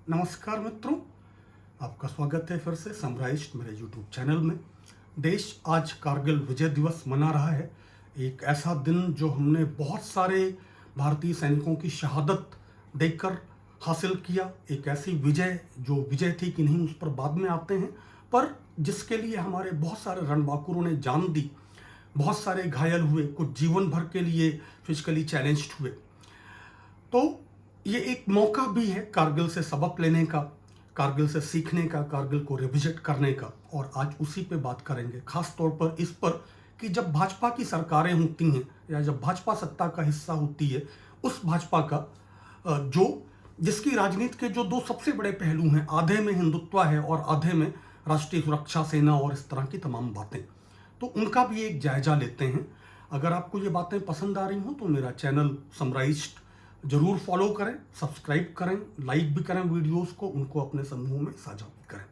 नमस्कार मित्रों, आपका स्वागत है फिर से समराइज्ड मेरे यूट्यूब चैनल में। देश आज कारगिल विजय दिवस मना रहा है। एक ऐसा दिन जो हमने बहुत सारे भारतीय सैनिकों की शहादत देखकर हासिल किया। एक ऐसी विजय जो विजय थी कि नहीं, उस पर बाद में आते हैं, पर जिसके लिए हमारे बहुत सारे रणबांकुरों ने जान दी, बहुत सारे घायल हुए, कुछ जीवन भर के लिए फिजिकली चैलेंज्ड हुए। तो ये एक मौका भी है कारगिल से सबक लेने का, कारगिल से सीखने का, कारगिल को रिविजिट करने का। और आज उसी पे बात करेंगे, खास तौर पर इस पर कि जब भाजपा की सरकारें होती हैं या जब भाजपा सत्ता का हिस्सा होती है, उस भाजपा का जिसकी राजनीति के जो दो सबसे बड़े पहलू हैं, आधे में हिंदुत्व है और आधे में राष्ट्रीय सुरक्षा सेना और इस तरह की तमाम बातें, तो उनका भी एक जायजा लेते हैं। अगर आपको ये बातें पसंद आ रही हों तो मेरा चैनल समराइज्ड जरूर फॉलो करें, सब्सक्राइब करें, लाइक भी करें वीडियोस को, उनको अपने समूह में साझा भी करें।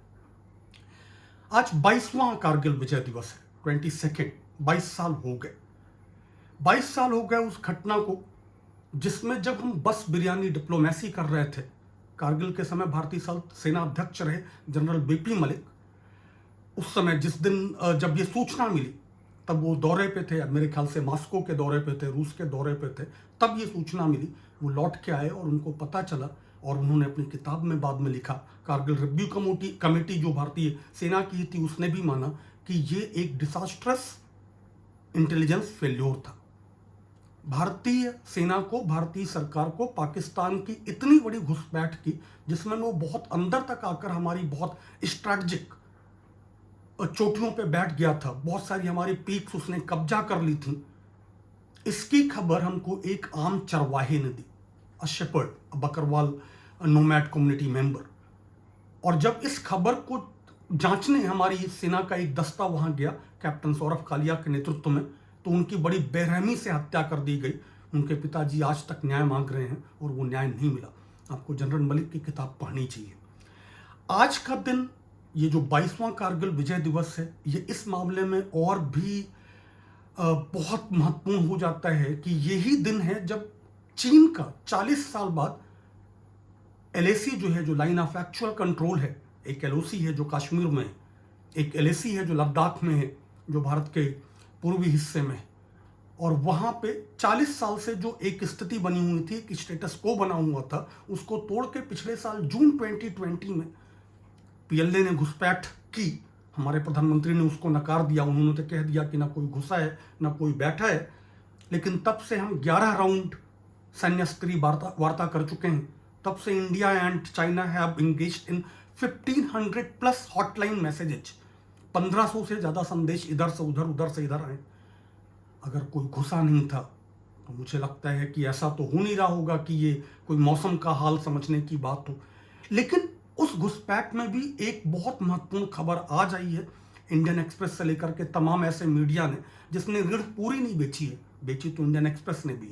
आज 22वां कारगिल विजय दिवस है, 22। 22 साल हो गए, 22 साल हो गए उस घटना को जिसमें जब हम बस बिरयानी डिप्लोमेसी कर रहे थे। कारगिल के समय भारतीय सेना अध्यक्ष रहे जनरल बीपी मलिक। उस समय जिस दिन जब ये सूचना मिली, तब वो दौरे पे थे, मेरे ख्याल से मॉस्को के दौरे पे थे, रूस के दौरे पे थे, तब ये सूचना मिली। वो लौट के आए और उनको पता चला और उन्होंने अपनी किताब में बाद में लिखा। कारगिल रिव्यू कमेटी जो भारतीय सेना की थी, उसने भी माना कि ये एक डिजास्ट्रस इंटेलिजेंस फेल्योर था। भारतीय सेना को, भारतीय सरकार को पाकिस्तान की इतनी बड़ी घुसपैठ की, जिसमें वो बहुत अंदर तक आकर हमारी बहुत स्ट्रैटेजिक चोटियों पे बैठ गया था, बहुत सारी हमारी पीक्स उसने कब्जा कर ली थी। इसकी खबर हमको एक आम चरवाहे ने दी, अ शेपर्ड, अ बकरवाल नोमैड कम्युनिटी मेंबर। और जब इस खबर को जांचने हमारी सेना का एक दस्ता वहां गया, कैप्टन सौरभ कालिया के नेतृत्व में, तो उनकी बड़ी बेरहमी से हत्या कर दी गई। उनके पिताजी आज तक न्याय मांग रहे हैं और वो न्याय नहीं मिला। आपको जनरल मलिक की किताब पढ़नी चाहिए। आज का दिन, ये जो 22वां कारगिल विजय दिवस है, ये इस मामले में और भी बहुत महत्वपूर्ण हो जाता है कि यही दिन है जब चीन का 40 साल बाद एलएसी जो है, जो लाइन ऑफ एक्चुअल कंट्रोल है, एक एलओसी है जो कश्मीर में है, एक एलएसी है जो लद्दाख में है, जो भारत के पूर्वी हिस्से में है। और वहां पे 40 साल से जो एक स्थिति बनी हुई थी, कि स्टेटस को बना हुआ था, उसको तोड़ के पिछले साल जून 2020 में पीएलए ने घुसपैठ की। हमारे प्रधानमंत्री ने उसको नकार दिया, उन्होंने तो कह दिया कि ना कोई घुसा है ना कोई बैठा है। लेकिन तब से हम 11 राउंड सैन्य स्तरीय वार्ता कर चुके हैं। तब से India and China have engaged in 1500 plus hotline messages. 1500 से ज्यादा संदेश इधर से उधर, उधर से इधर आए। अगर कोई घुसा नहीं था तो मुझे लगता है कि ऐसा तो हो नहीं रहा होगा कि ये कोई मौसम का हाल समझने की बात हो। लेकिन उस घुसपैठ में भी एक बहुत महत्वपूर्ण खबर आज आई है, इंडियन एक्सप्रेस से लेकर के तमाम ऐसे मीडिया ने जिसने ऋण पूरी नहीं बेची है, बेची तो इंडियन एक्सप्रेस ने भी।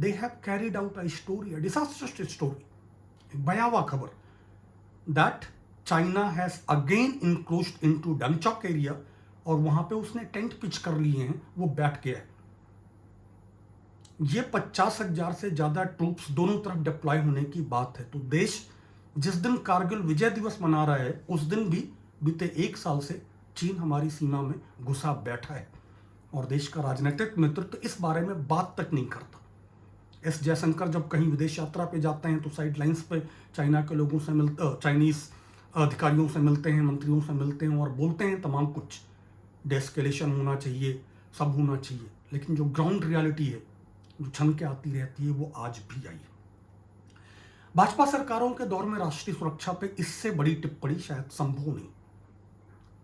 They have carried out a story, a disasters story, एक भयावह खबर, that China has again encroached into Dungchok area, और वहां पे उसने टेंट पिच कर लिए हैं, वो बैठ गया है। ये 50,000 से ज्यादा ट्रूप्स दोनों तरफ डिप्लॉय होने की बात है। तो देश जिस दिन कारगिल विजय दिवस मना रहा है, उस दिन भी बीते 1 साल से चीन हमारी सीमा में घुसा बैठा है और देश का राजनीतिक नेतृत्व इस बारे में बात तक नहीं करता। एस जयशंकर जब कहीं विदेश यात्रा पे जाते हैं तो साइड लाइन्स पे चाइना के लोगों से चाइनीज अधिकारियों से मिलते हैं, मंत्रियों से मिलते हैं और बोलते हैं तमाम कुछ, डेस्केलेशन होना चाहिए, सब होना चाहिए। लेकिन जो ग्राउंड रियलिटी है, जो छन के आती रहती है, वो आज भी आई है। भाजपा सरकारों के दौर में राष्ट्रीय सुरक्षा पे इससे बड़ी टिप्पणी शायद संभव नहीं।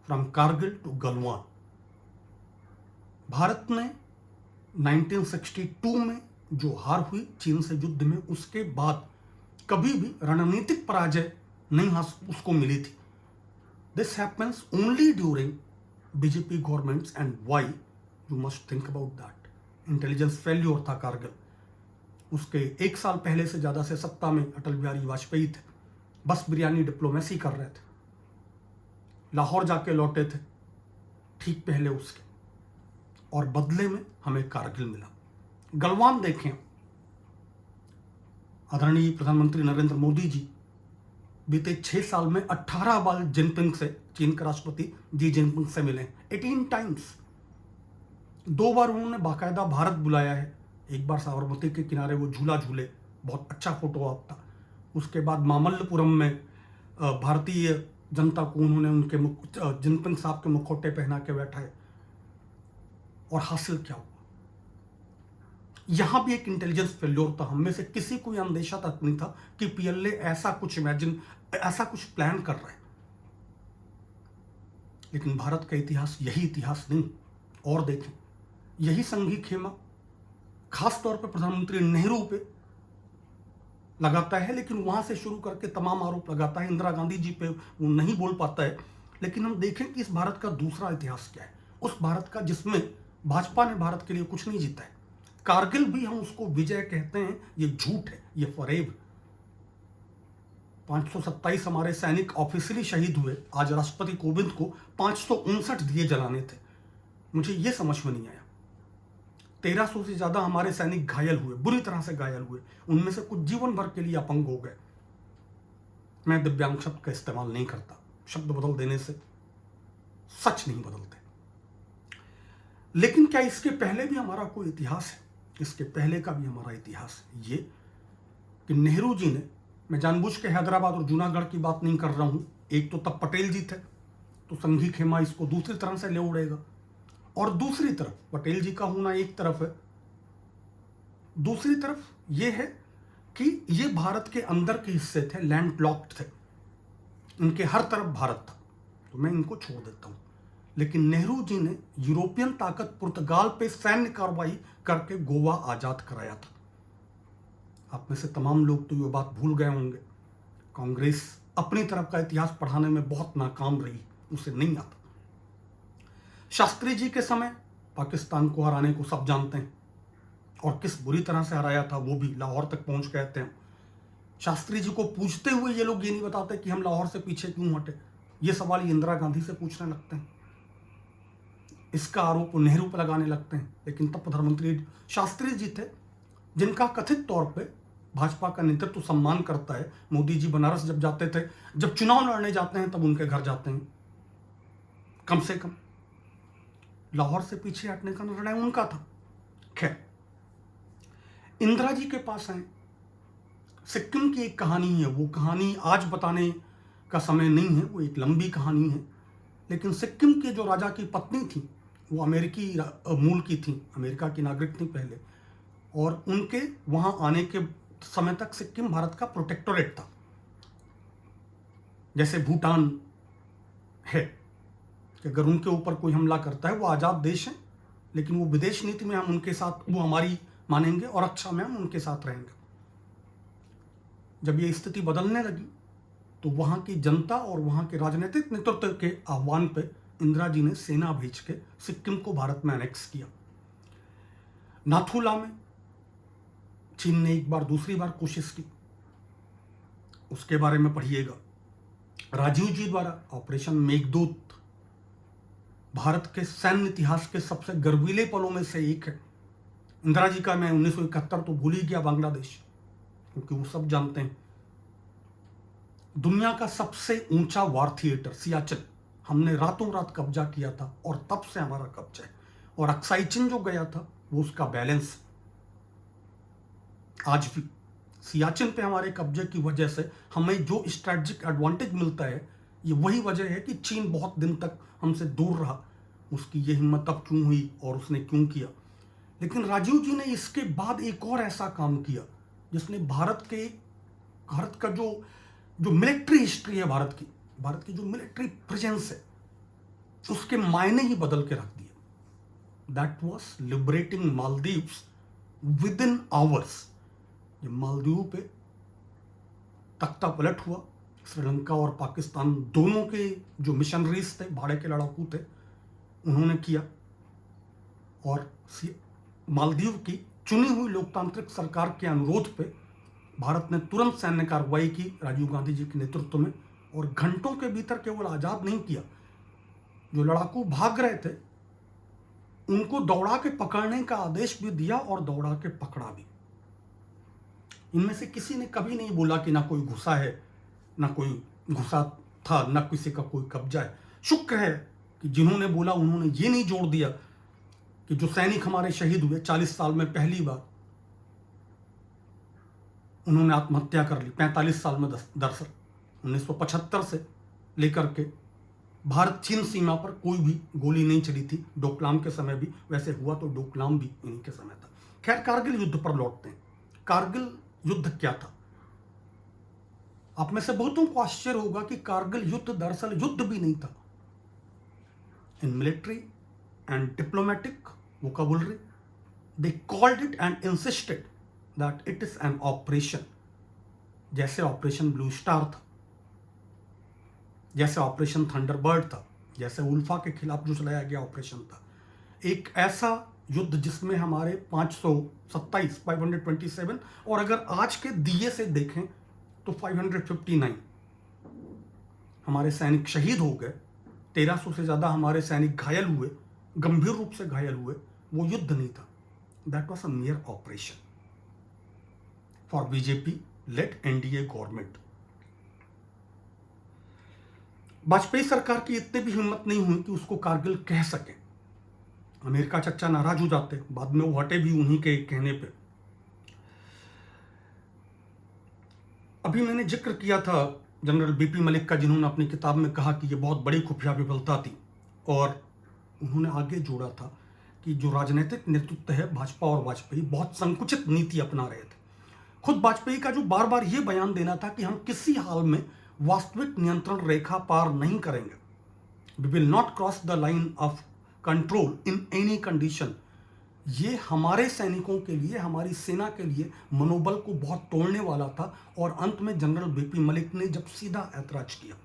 फ्रॉम कारगिल टू गलवान, भारत ने 1962 में जो हार हुई चीन से युद्ध में, उसके बाद कभी भी रणनीतिक पराजय नहीं उसको मिली थी। This happens only during BJP governments, and why you must think about that. Intelligence failure था कारगिल। उसके 1 साल पहले से ज्यादा से सत्ता में अटल बिहारी वाजपेयी थे, बस बिरयानी डिप्लोमेसी कर रहे थे, लाहौर जाके लौटे थे ठीक पहले उसके, और बदले में हमें कारगिल मिला। गलवान देखें, आदरणीय प्रधानमंत्री नरेंद्र मोदी जी बीते 6 साल में 18 बार जिनपिंग से, चीन के राष्ट्रपति जी जिनपिंग से मिले, 18 टाइम्स। 2 बार उन्होंने बाकायदा भारत बुलाया है। एक बार साबरमती के किनारे वो झूला झूले, बहुत अच्छा फोटो आप था। उसके बाद मामल्लपुरम में भारतीय जनता को उन्होंने उनके जिनपिंग साहब के मुखौटे पहना के बैठाए। और हासिल क्या हुआ? यहां भी एक इंटेलिजेंस फेल्योर था। हम में से किसी को यह अंदेशा तक नहीं था कि पीएलए ऐसा कुछ प्लान कर रहा है। लेकिन भारत का इतिहास यही इतिहास नहीं। और देखें, यही संघी खेमा खास तौर पर प्रधानमंत्री नेहरू पे लगाता है, लेकिन वहां से शुरू करके तमाम आरोप लगाता है। इंदिरा गांधी जी पे वो नहीं बोल पाता है। लेकिन हम देखें कि इस भारत का दूसरा इतिहास क्या है, उस भारत का जिसमें भाजपा ने भारत के लिए कुछ नहीं जीता है। कारगिल भी हम उसको विजय कहते हैं, ये झूठ है, ये फरेब। 527 हमारे सैनिक ऑफिशियली शहीद हुए। आज राष्ट्रपति कोविंद को 559 दिए जलाने थे। मुझे ये समझ में नहीं आया। 1300 से ज्यादा हमारे सैनिक घायल हुए, बुरी तरह से घायल हुए। उनमें से कुछ जीवन भर के लिए अपंग हो गए। मैं दिव्यांग शब्द का इस्तेमाल नहीं करता, शब्द बदल देने से सच नहीं बदलते। लेकिन क्या इसके पहले भी हमारा कोई इतिहास है? इसके पहले का भी हमारा इतिहास ये कि नेहरू जी ने, मैं जानबूझ के हैदराबाद और जूनागढ़ की बात नहीं कर रहा हूं, एक तो तब पटेल जी थे, तो संघी खेमा इसको दूसरी तरह से ले उड़ेगा। और दूसरी तरफ पटेल जी का होना एक तरफ है, दूसरी तरफ यह है कि ये भारत के अंदर के हिस्से थे, लैंड लॉक्ड थे, इनके हर तरफ भारत था। तो मैं इनको छोड़ देता हूं। लेकिन नेहरू जी ने यूरोपियन ताकत पुर्तगाल पे सैन्य कार्रवाई करके गोवा आजाद कराया था। आप में से तमाम लोग तो ये बात भूल गए होंगे। कांग्रेस अपनी तरफ का इतिहास पढ़ाने में बहुत नाकाम रही, उसे नहीं आता। शास्त्री जी के समय पाकिस्तान को हराने को सब जानते हैं, और किस बुरी तरह से हराया था वो भी लाहौर तक पहुंच गए थे। शास्त्री जी को पूछते हुए ये लोग ये नहीं बताते कि हम लाहौर से पीछे क्यों हटे। ये सवाल ये इंदिरा गांधी से पूछने लगते हैं, इसका आरोप नेहरू पर लगाने लगते हैं। लेकिन तब प्रधानमंत्री शास्त्री जी थे, जिनका कथित तौर पे भाजपा का नेतृत्व सम्मान करता है। मोदी जी बनारस जब जाते थे, जब चुनाव लड़ने जाते हैं, तब उनके घर जाते हैं। कम से कम लाहौर से पीछे हटने का निर्णय उनका था। खैर, इंदिरा जी के पास आए। सिक्किम की एक कहानी है, वो कहानी आज बताने का समय नहीं है, वो एक लंबी कहानी है। लेकिन सिक्किम के जो राजा की पत्नी थी, वो अमेरिकी मूल की थी, अमेरिका की नागरिक थी पहले, और उनके वहां आने के समय तक सिक्किम भारत का प्रोटेक्टोरेट था। जैसे भूटान है कि अगर उनके ऊपर कोई हमला करता है, वो आजाद देश है, लेकिन वो विदेश नीति में हम उनके साथ, वो हमारी मानेंगे, और रक्षा में हम उनके साथ रहेंगे। जब ये स्थिति बदलने लगी तो वहां की जनता और वहां के राजनीतिक नेतृत्व के आह्वान पर इंदिरा जी ने सेना भेज के सिक्किम को भारत में एनेक्स किया। नाथुला में चीन ने एक बार, दूसरी बार कोशिश की, उसके बारे में पढ़िएगा। राजीव जी द्वारा ऑपरेशन मेघदूत भारत के सैन्य इतिहास के सबसे गर्वीले पलों में से एक है। इंदिरा जी का मैं 1971 तो भूल ही गया, बांग्लादेश, क्योंकि वो सब जानते हैं। दुनिया का सबसे ऊंचा वार थिएटर सियाचिन हमने रातों रात कब्जा किया था, और तब से हमारा कब्जा है। और अक्साई चिन जो गया था, वो उसका बैलेंस। आज भी सियाचिन पे हमारे कब्जे की वजह से हमें जो स्ट्रेटेजिक एडवांटेज मिलता है, ये वही वजह है कि चीन बहुत दिन तक हमसे दूर रहा। उसकी ये हिम्मत तब क्यों हुई और उसने क्यों किया। लेकिन राजीव जी ने इसके बाद एक और ऐसा काम किया जिसने भारत का जो मिलिट्री हिस्ट्री है, भारत की जो मिलिट्री प्रेजेंस है, उसके मायने ही बदल के रख दिए। That was liberating Maldives with in hours. ये मालदीव पे तख्ता पलट हुआ। श्रीलंका और पाकिस्तान दोनों के जो मिशनरीज थे, भाड़े के लड़ाकू थे, उन्होंने किया। और मालदीव की चुनी हुई लोकतांत्रिक सरकार के अनुरोध पे भारत ने तुरंत सैन्य कार्रवाई की राजीव गांधी जी के नेतृत्व में, और घंटों के भीतर केवल आजाद नहीं किया, जो लड़ाकू भाग रहे थे उनको दौड़ा के पकड़ने का आदेश भी दिया, और दौड़ा के पकड़ा भी। इनमें से किसी ने कभी नहीं बोला कि ना कोई घुसा है, ना कोई घुसा था, ना किसी का कोई कब्जा है। शुक्र है कि जिन्होंने बोला उन्होंने ये नहीं जोड़ दिया कि जो सैनिक हमारे शहीद हुए 40 साल में पहली बार उन्होंने आत्महत्या कर ली, 45 साल में दरअसल 1975 से लेकर के भारत चीन सीमा पर कोई भी गोली नहीं चली थी। डोकलाम के समय भी वैसे हुआ तो डोकलाम भी इन्हीं के समय था। खैर, कारगिल युद्ध पर लौटते हैं। कारगिल युद्ध क्या था? आप में से बहुतों को आश्चर्य होगा कि कारगिल युद्ध दरअसल युद्ध भी नहीं था। In military and diplomatic vocabulary they called it and insisted that it is an operation. जैसे ऑपरेशन ब्लू स्टार था, जैसे ऑपरेशन थंडरबर्ड था, जैसे उल्फा के खिलाफ जो चलाया गया ऑपरेशन था। एक ऐसा युद्ध जिसमें हमारे 527 और अगर आज के दिए से देखें तो 559 हमारे सैनिक शहीद हो गए, 1300 से ज़्यादा हमारे सैनिक घायल हुए, गंभीर रूप से घायल हुए। वो युद्ध नहीं था। That was a मियर operation for BJP lead NDA government. Vajpayee सरकार की इतनी भी हिम्मत नहीं हुई कि उसको कारगिल कह सके। अमेरिका चच्चा नाराज हो जाते, बाद में वो हटे भी उन्हीं के कहने पे। अभी मैंने जिक्र किया था जनरल बीपी मलिक का, जिन्होंने अपनी किताब में कहा कि ये बहुत बड़ी खुफिया विफलता थी, और उन्होंने आगे जोड़ा था कि जो राजनीतिक नेतृत्व है भाजपा और वाजपेयी बहुत संकुचित नीति अपना रहे थे। खुद वाजपेयी का जो बार बार ये बयान देना था कि हम किसी हाल में वास्तविक नियंत्रण रेखा पार नहीं करेंगे, we will not cross the line of control in any condition, ये हमारे सैनिकों के लिए, हमारी सेना के लिए मनोबल को बहुत तोड़ने वाला था। और अंत में जनरल बीपी मलिक ने जब सीधा ऐतराज किया,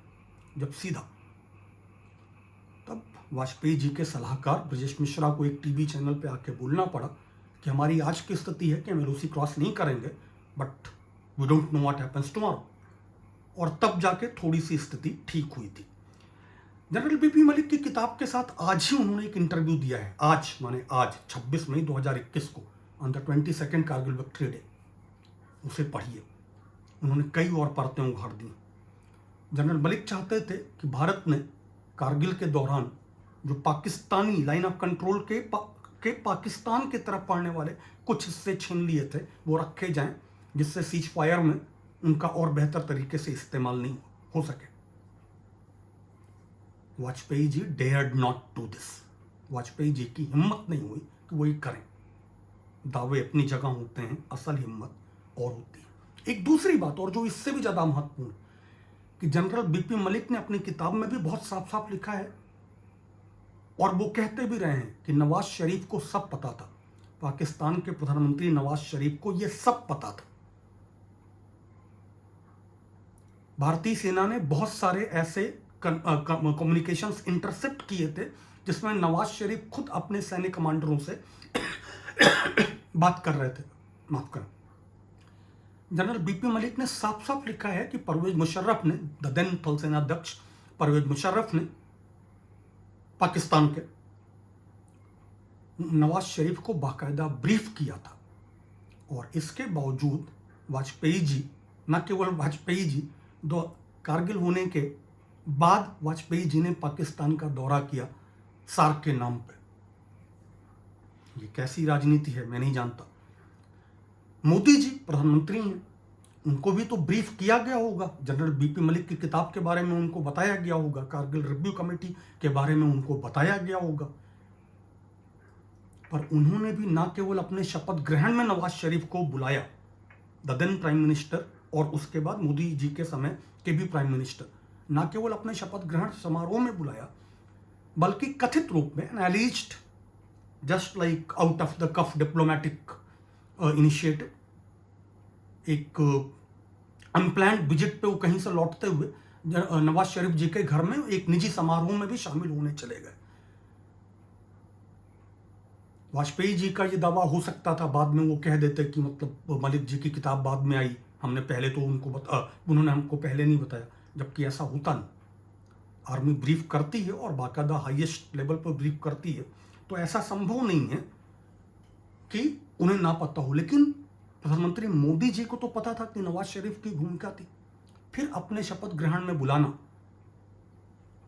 तब वाजपेयी जी के सलाहकार ब्रजेश मिश्रा को एक टीवी चैनल पे आके बोलना पड़ा कि हमारी आज की स्थिति है कि हम एलओसी क्रॉस नहीं करेंगे, but we don't know what happens tomorrow. और तब जाके थोड़ी सी स्थिति ठीक हुई थी। जनरल बीपी मलिक की किताब के साथ आज ही उन्होंने एक इंटरव्यू दिया है, आज माने आज 26 मई 2021 को, on the 22nd Kargil victory day. उसे पढ़िए, उन्होंने कई और परतें उघाड़ दी। जनरल मलिक चाहते थे कि भारत ने कारगिल के दौरान जो पाकिस्तानी लाइन ऑफ कंट्रोल के पाकिस्तान की तरफ पड़ने वाले कुछ हिस्से छीन लिए थे, वो रखे जाएं, जिससे सीज फायर में उनका और बेहतर तरीके से इस्तेमाल नहीं हो सके। Vajpayee ji dared not to this. Vajpayee ji की हिम्मत नहीं हुई कि वो ये करें। दावे अपनी जगह होते हैं, असल हिम्मत और होती है। एक दूसरी बात और जो इससे भी ज्यादा महत्वपूर्ण, कि जनरल बीपी मलिक ने अपनी किताब में भी बहुत साफ साफ लिखा है, और वो कहते भी रहे हैं कि नवाज शरीफ को सब पता था, पाकिस्तान के प्रधानमंत्री नवाज शरीफ को यह सब पता था। भारतीय सेना ने बहुत सारे ऐसे कम्युनिकेशंस इंटरसेप्ट किए थे जिसमें नवाज शरीफ खुद अपने सैनिक कमांडरों से बात कर रहे थे। माफ करें, जनरल बीपी मलिक ने साफ साफ लिखा है कि परवेज मुशर्रफ ने, द देन थल सेना अध्यक्ष परवेज मुशर्रफ ने पाकिस्तान के नवाज शरीफ को बाकायदा ब्रीफ किया था। और इसके बावजूद वाजपेयी जी, न केवल वाजपेयी जी, दो कारगिल होने के बाद वाजपेयी जी ने पाकिस्तान का दौरा किया सार्क के नाम पे। ये कैसी राजनीति है मैं नहीं जानता। मोदी जी प्रधानमंत्री हैं, उनको भी तो ब्रीफ किया गया होगा। जनरल बीपी मलिक की किताब के बारे में उनको बताया गया होगा, कारगिल रिव्यू कमेटी के बारे में उनको बताया गया होगा। पर उन्होंने भी ना केवल अपने शपथ ग्रहण में नवाज शरीफ को बुलाया, द देन प्राइम मिनिस्टर, और उसके बाद मोदी जी के समय के भी प्राइम मिनिस्टर, ना केवल अपने शपथ ग्रहण समारोह में बुलाया, बल्कि कथित रूप में analysed just like out of the cuff diplomatic initiative, एक अनप्लान्ड विजिट पे वो कहीं से लौटते हुए नवाज शरीफ जी के घर में एक निजी समारोह में भी शामिल होने चले गए। वाजपेयी जी का ये दावा हो सकता था, बाद में वो कह देते कि मतलब मलिक जी की किताब बाद में आई, हमने पहले तो उन्होंने हमको पहले नहीं बताया, जबकि ऐसा होता नहीं। आर्मी ब्रीफ करती है और बाकायदा हाईएस्ट लेवल पर ब्रीफ करती है, तो ऐसा संभव नहीं है कि उन्हें ना पता हो। लेकिन प्रधानमंत्री मोदी जी को तो पता था कि नवाज शरीफ की भूमिका थी। फिर अपने शपथ ग्रहण में बुलाना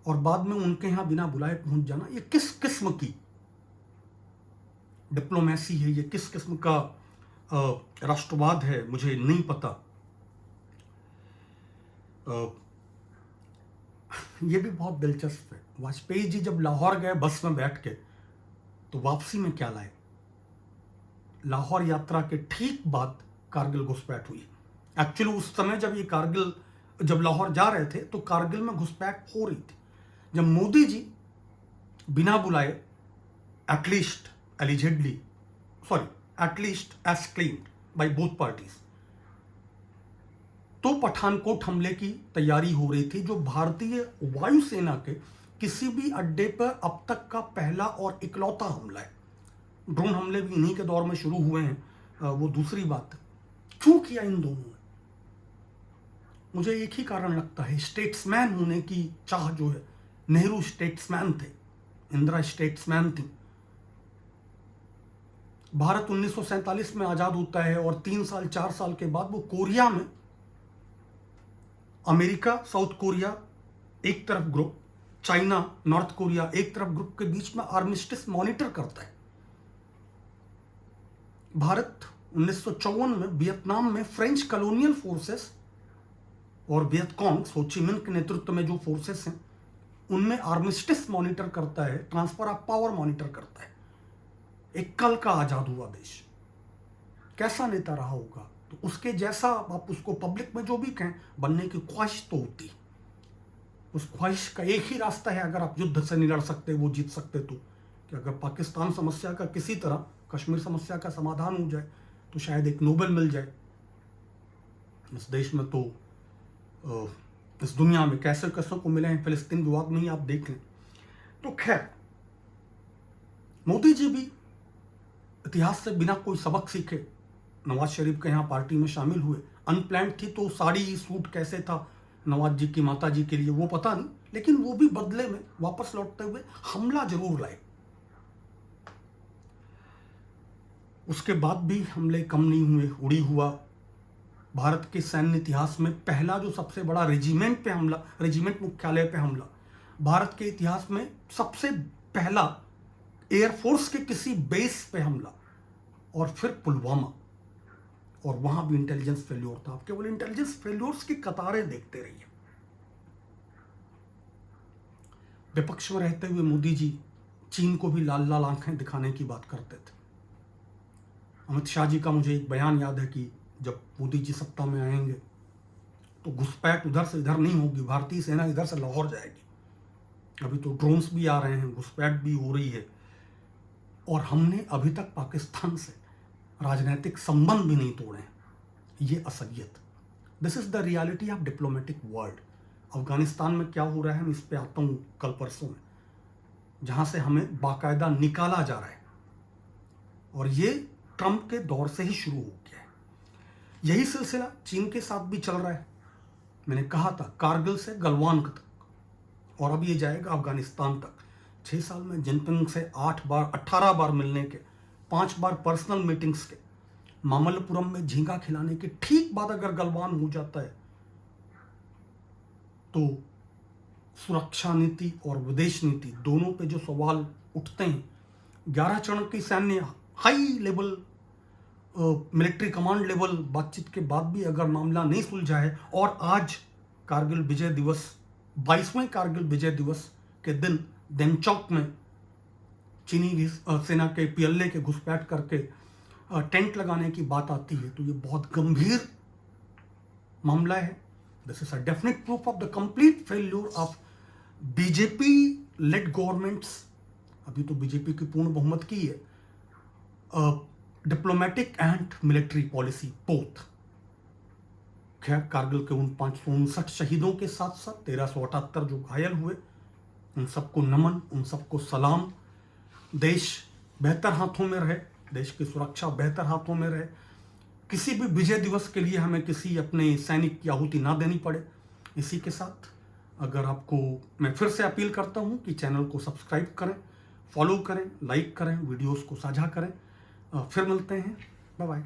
और बाद में उनके यहाँ बिना बुलाए पहुंच जाना, ये किस किस्म की डिप्लोमेसी है, ये किस किस्म का राष्ट्रवाद है, मुझे नहीं पता। ये भी बहुत दिलचस्प है। वाजपेयी जी जब लाहौर गए बस में बैठ के, तो वापसी में क्या लाए? लाहौर यात्रा के ठीक बाद कारगिल घुसपैठ हुई। एक्चुअली उस समय जब लाहौर जा रहे थे तो कारगिल में घुसपैठ हो रही थी। जब मोदी जी बिना बुलाए at least as claimed by both parties, तो पठानकोट हमले की तैयारी हो रही थी, जो भारतीय वायुसेना के किसी भी अड्डे पर अब तक का पहला और इकलौता हमला है। ड्रोन हमले भी इन्हीं के दौर में शुरू हुए हैं, वो दूसरी बात है। क्यों किया इन दोनों ने? मुझे एक ही कारण लगता है, स्टेट्समैन होने की चाह जो है। नेहरू स्टेट्समैन थे, इंदिरा स्टेट्समैन थी। भारत 1947 में आजाद होता है और 4 साल के बाद वो कोरिया में, अमेरिका साउथ कोरिया एक तरफ ग्रुप, चाइना नॉर्थ कोरिया एक तरफ ग्रुप के बीच में आर्मिस्टिस मॉनिटर करता है। भारत 1954 में वियतनाम में फ्रेंच कॉलोनियल फोर्सेस और वियतकॉन्ग, हो ची मिन्ह के नेतृत्व में जो फोर्सेस हैं, उनमें आर्मिस्टिस मॉनिटर करता है, ट्रांसफर ऑफ पावर मॉनिटर करता है। एक कल का आजाद हुआ देश, कैसा नेता रहा होगा? तो उसके जैसा आप उसको पब्लिक में जो भी कहें, बनने की ख्वाहिश तो होती। उस ख्वाहिश का एक ही रास्ता है, अगर आप युद्ध से नहीं लड़ सकते, वो जीत सकते, तो कि अगर पाकिस्तान समस्या का किसी तरह कश्मीर समस्या का समाधान हो जाए तो शायद एक नोबेल मिल जाए। इस देश में तो इस दुनिया में कैसे कैसों को मिले हैं, फिलिस्तीन विवाद में ही आप देख लें। तो खैर, मोदी जी भी इतिहास से बिना कोई सबक सीखे नवाज शरीफ के यहाँ पार्टी में शामिल हुए। अनप्लान्ड थी, तो साड़ी सूट कैसे था नवाज जी की माता जी के लिए वो पता नहीं, लेकिन वो भी बदले में वापस लौटते हुए हमला जरूर लाए। उसके बाद भी हमले कम नहीं हुए, उड़ी हुआ। भारत के सैन्य इतिहास में पहला जो सबसे बड़ा रेजिमेंट मुख्यालय पे हमला, भारत के इतिहास में सबसे पहला एयरफोर्स के किसी बेस पे हमला, और फिर पुलवामा, और वहां भी इंटेलिजेंस फेल्योर था। आप केवल इंटेलिजेंस फेल्योर्स की कतारें देखते रहिए। विपक्ष में रहते हुए मोदी जी चीन को भी लाल लाल आंखें दिखाने की बात करते थे। अमित शाह जी का मुझे एक बयान याद है कि जब मोदी जी सत्ता में आएंगे तो घुसपैठ उधर से इधर नहीं होगी, भारतीय सेना इधर से लाहौर जाएगी। अभी तो ड्रोन्स भी आ रहे हैं, घुसपैठ भी हो रही है, और हमने अभी तक पाकिस्तान से राजनीतिक संबंध भी नहीं तोड़े हैं। ये असलियत, this is the reality of diplomatic world. Afghanistan में क्या हो रहा है, मैं इस पे आता हूँ कल परसों में, जहां से हमें बाकायदा निकाला जा रहा है, और ये ट्रंप के दौर से ही शुरू हो गया है। यही सिलसिला चीन के साथ भी चल रहा है। मैंने कहा था कारगिल से गलवान तक, और अब ये जाएगा अफगानिस्तान तक। 6 साल में जिनपिंग से 18 बार मिलने के, 5 बार पर्सनल मीटिंग्स के, मामल्लपुरम में झींगा खिलाने के ठीक बाद अगर गलवान हो जाता है, तो सुरक्षा नीति और विदेश नीति दोनों पे जो सवाल उठते हैं, 11 चरण की सैन्य high level military command level बातचीत के बाद भी अगर मामला नहीं सुलझा है, और आज कारगिल विजय दिवस, 22वें कारगिल विजय दिवस के दिन देमचौक में चीनी सेना के पीएलए के घुसपैठ करके टेंट लगाने की बात आती है, तो ये बहुत गंभीर मामला है। This is a definite proof of the complete failure of BJP lead governments. अभी तो बीजेपी की पूर्ण बहुमत की है, diplomatic and military policy both. खैर, कारगिल के उन 559 शहीदों के साथ साथ 1378 जो घायल हुए, उन सबको नमन, उन सबको सलाम। देश बेहतर हाथों में रहे, देश की सुरक्षा बेहतर हाथों में रहे, किसी भी विजय दिवस के लिए हमें किसी अपने सैनिक की आहुति ना देनी पड़े। इसी के साथ अगर आपको, मैं फिर से अपील करता हूं कि चैनल को सब्सक्राइब करें, फॉलो करें, लाइक करें, वीडियोस को साझा करें। फिर मिलते हैं, बाय बाय।